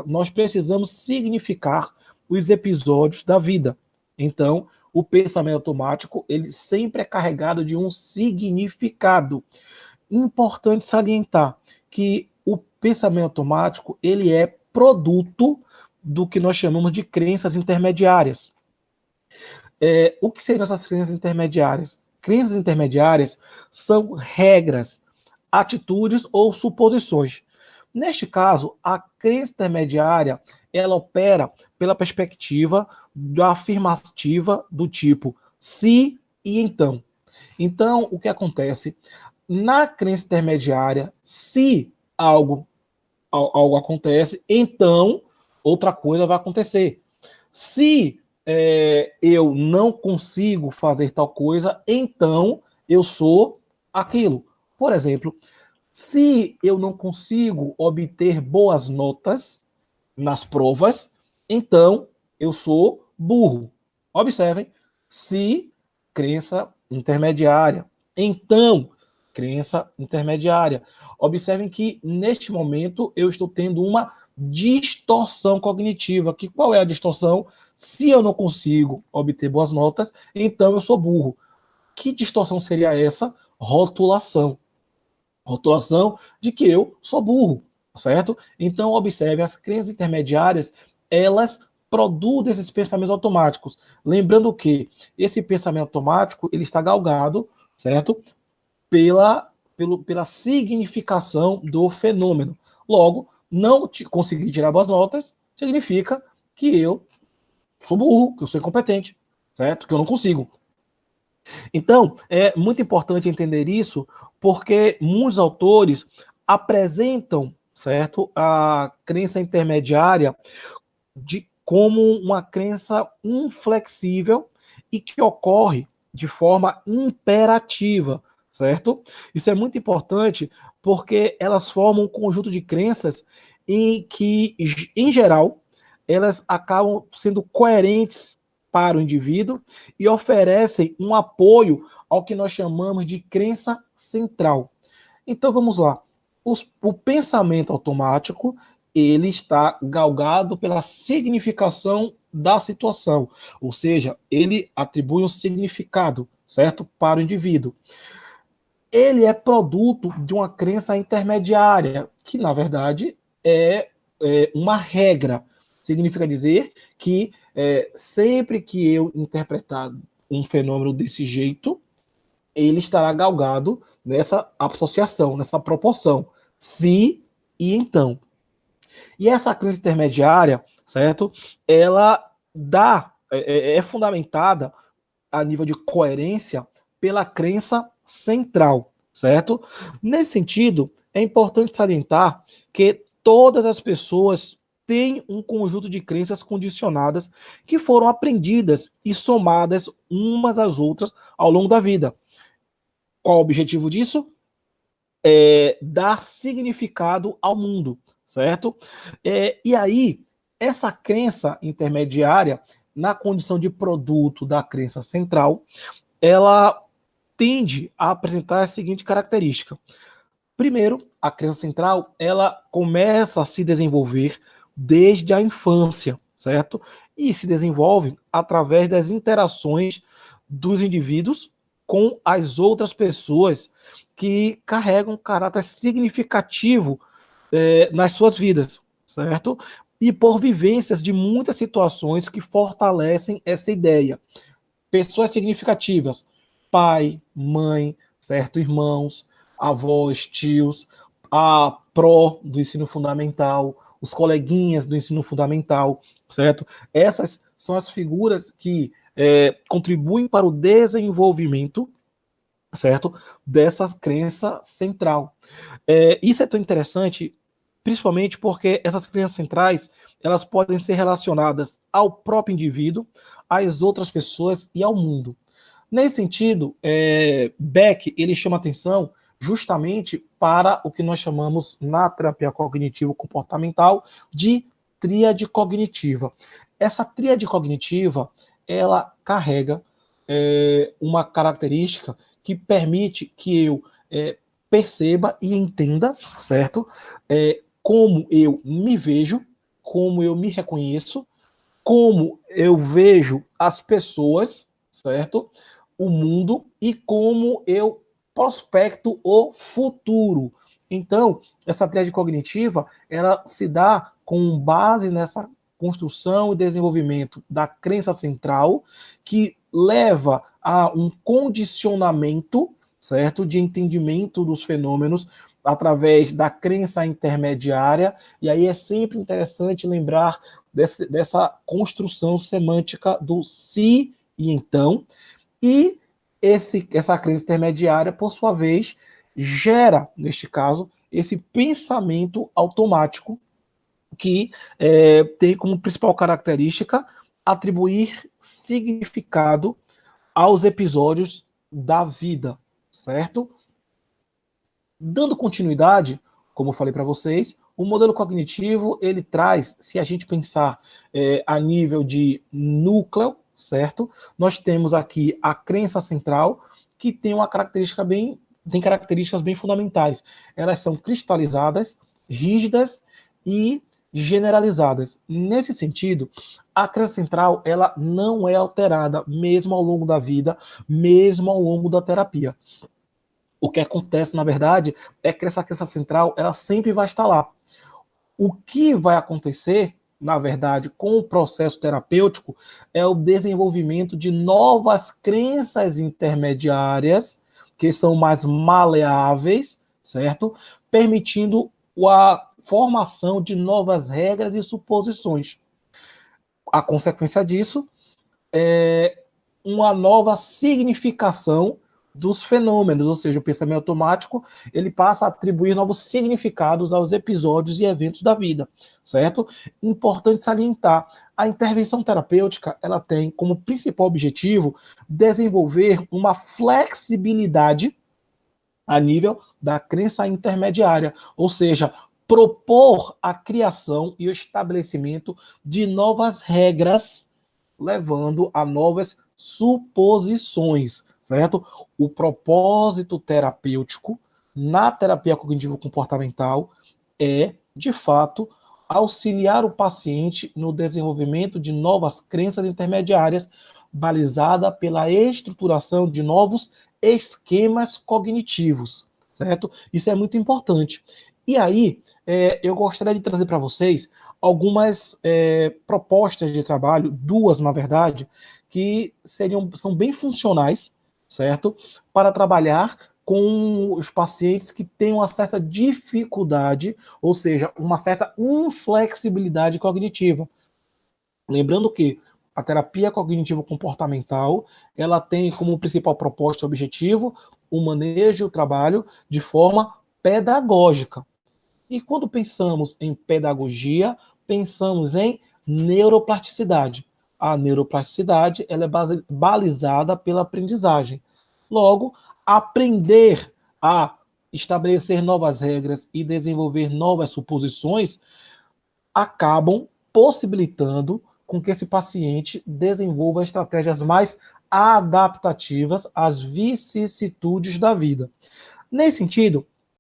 nós precisamos significar os episódios da vida. Então, o pensamento automático, ele sempre é carregado de um significado. Importante salientar que o pensamento automático, ele é produto do que nós chamamos de crenças intermediárias. O que seriam essas crenças intermediárias? Crenças intermediárias são regras, atitudes ou suposições. Neste caso, a crença intermediária, ela opera pela perspectiva da afirmativa do tipo se e então. Então, o que acontece? Na crença intermediária, se algo acontece, então outra coisa vai acontecer. Se eu não consigo fazer tal coisa, então eu sou aquilo. Por exemplo, se eu não consigo obter boas notas nas provas, então eu sou burro. Observem, se crença intermediária, então crença intermediária. Observem que neste momento eu estou tendo uma distorção cognitiva. Que qual é a distorção? Se eu não consigo obter boas notas, então eu sou burro. Que distorção seria essa? Rotulação. Rotulação de que eu sou burro, certo? Então, observe, as crenças intermediárias, elas produzem esses pensamentos automáticos. Lembrando que esse pensamento automático, ele está galgado, certo? Pela significação do fenômeno. Logo, não conseguir tirar boas notas significa que eu sou burro, que eu sou incompetente, certo? Que eu não consigo. Então, é muito importante entender isso, porque muitos autores apresentam, certo, a crença intermediária como uma crença inflexível e que ocorre de forma imperativa, certo? Isso é muito importante porque elas formam um conjunto de crenças em que, em geral, elas acabam sendo coerentes para o indivíduo e oferecem um apoio ao que nós chamamos de crença central. Então vamos lá. O pensamento automático, ele está galgado pela significação da situação, ou seja, ele atribui um significado, certo, para o indivíduo. Ele é produto de uma crença intermediária, que na verdade é uma regra. Significa dizer que sempre que eu interpretar um fenômeno desse jeito, ele estará galgado nessa associação, nessa proporção. Se e então. E essa crença intermediária, certo? Ela é fundamentada a nível de coerência pela crença central, certo? Nesse sentido, é importante salientar que todas as pessoas têm um conjunto de crenças condicionadas que foram aprendidas e somadas umas às outras ao longo da vida. Qual o objetivo disso? Dar significado ao mundo, certo? E aí, essa crença intermediária, na condição de produto da crença central, ela tende a apresentar a seguinte característica. Primeiro, a crença central, ela começa a se desenvolver desde a infância, certo? E se desenvolve através das interações dos indivíduos com as outras pessoas que carregam caráter significativo nas suas vidas, certo? E por vivências de muitas situações que fortalecem essa ideia. Pessoas significativas, pai, mãe, certo? Irmãos, avós, tios, a pró do ensino fundamental, os coleguinhas do ensino fundamental, certo? Essas são as figuras que contribuem para o desenvolvimento, certo? Dessa crença central. Isso é tão interessante, principalmente porque essas crenças centrais, elas podem ser relacionadas ao próprio indivíduo, às outras pessoas e ao mundo. Nesse sentido, Beck, ele chama atenção justamente para o que nós chamamos na terapia cognitivo-comportamental de tríade cognitiva. Essa tríade cognitiva, ela carrega uma característica que permite que eu perceba e entenda, certo? como eu me vejo, como eu me reconheço, como eu vejo as pessoas, certo? O mundo e como eu prospecto o futuro. Então, essa tríade cognitiva, ela se dá com base nessa construção e desenvolvimento da crença central, que leva a um condicionamento, certo, de entendimento dos fenômenos através da crença intermediária. E aí é sempre interessante lembrar dessa construção semântica do se e então, e essa crença intermediária, por sua vez, gera, neste caso, esse pensamento automático que tem como principal característica atribuir significado aos episódios da vida, certo? Dando continuidade, como eu falei para vocês, o modelo cognitivo, ele traz, se a gente pensar a nível de núcleo, certo? Nós temos aqui a crença central, que tem tem características bem fundamentais. Elas são cristalizadas, rígidas e generalizadas. Nesse sentido, a crença central, ela não é alterada, mesmo ao longo da vida, mesmo ao longo da terapia. O que acontece, na verdade, é que essa crença central, ela sempre vai estar lá. O que vai acontecer, na verdade, com o processo terapêutico é o desenvolvimento de novas crenças intermediárias, que são mais maleáveis, certo? Permitindo a formação de novas regras e suposições. A consequência disso é uma nova significação dos fenômenos, ou seja, o pensamento automático, ele passa a atribuir novos significados aos episódios e eventos da vida, certo? Importante salientar, a intervenção terapêutica, ela tem como principal objetivo desenvolver uma flexibilidade a nível da crença intermediária, ou seja, propor a criação e o estabelecimento de novas regras, levando a novas suposições, certo? O propósito terapêutico na terapia cognitivo-comportamental é, de fato, auxiliar o paciente no desenvolvimento de novas crenças intermediárias, balizada pela estruturação de novos esquemas cognitivos, certo? Isso é muito importante. E aí, eu gostaria de trazer para vocês algumas propostas de trabalho, duas, na verdade, que são bem funcionais, certo? Para trabalhar com os pacientes que têm uma certa dificuldade, ou seja, uma certa inflexibilidade cognitiva. Lembrando que a terapia cognitivo-comportamental, ela tem como principal proposta e objetivo o manejo e o trabalho de forma pedagógica. E quando pensamos em pedagogia, pensamos em neuroplasticidade. A neuroplasticidade, ela é balizada pela aprendizagem. Logo, aprender a estabelecer novas regras e desenvolver novas suposições acabam possibilitando com que esse paciente desenvolva estratégias mais adaptativas às vicissitudes da vida. Nesse sentido,